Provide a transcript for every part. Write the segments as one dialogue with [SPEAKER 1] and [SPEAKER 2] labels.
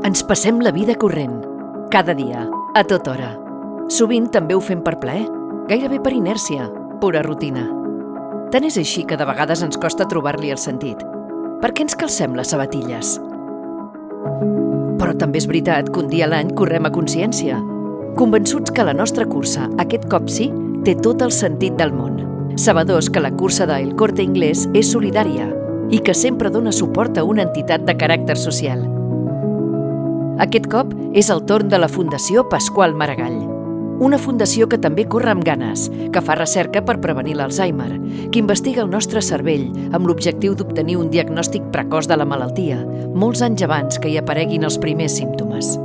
[SPEAKER 1] Ens passem la vida corrent, cada dia, a tota hora. Sovint també ho fem per plaer, gairebé per inèrcia, pura rutina. Tant és així que de vegades ens costa trobar-li el sentit. Per què ens calcem les sabatilles? Però també és veritat que un dia a l'any correm a consciència, convençuts que la nostra cursa, aquest cop sí, té tot el sentit del món. Sabedors que la cursa d'El Corte Inglés és solidària i que sempre dona suport a una entitat de caràcter social. Aquest cop és el torn de la Fundació Pasqual Maragall, una fundació que també corre amb ganes, que fa recerca per prevenir l'Alzheimer, que investiga el nostre cervell amb l'objectiu d'obtenir un diagnòstic precoç de la malaltia, molts anys abans que hi apareguin els primers símptomes.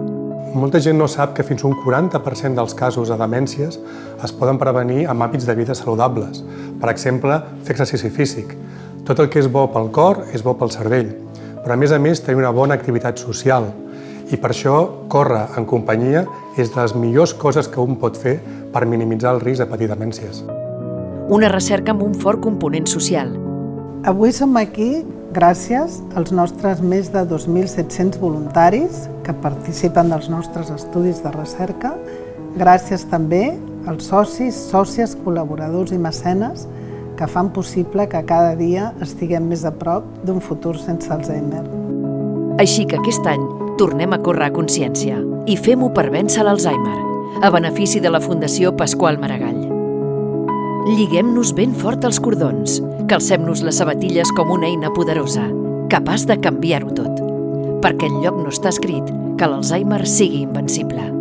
[SPEAKER 2] Molta gent no sap que fins un 40% dels casos de demències es poden prevenir amb hàbits de vida saludables. Per exemple, fer exercici físic. Tot el que és bo pel cor és bo pel cervell, però a més tenir una bona activitat social. I per això, córrer en companyia és de les millors coses que un pot fer per minimitzar el risc de patir demències.
[SPEAKER 1] Una recerca amb un fort component social.
[SPEAKER 3] Avui som aquí gràcies als nostres més de 2.700 voluntaris que participen dels nostres estudis de recerca, gràcies també als socis, sòcies, col·laboradors i mecenes que fan possible que cada dia estiguem més a prop d'un futur sense Alzheimer.
[SPEAKER 1] Així que aquest any tornem a córrer a consciència i fem-ho per vèncer l'Alzheimer, a benefici de la Fundació Pasqual Maragall. Lliguem-nos ben fort els cordons, calcem-nos les sabatilles com una eina poderosa, capaç de canviar-ho tot, perquè enlloc no està escrit que l'Alzheimer sigui invencible.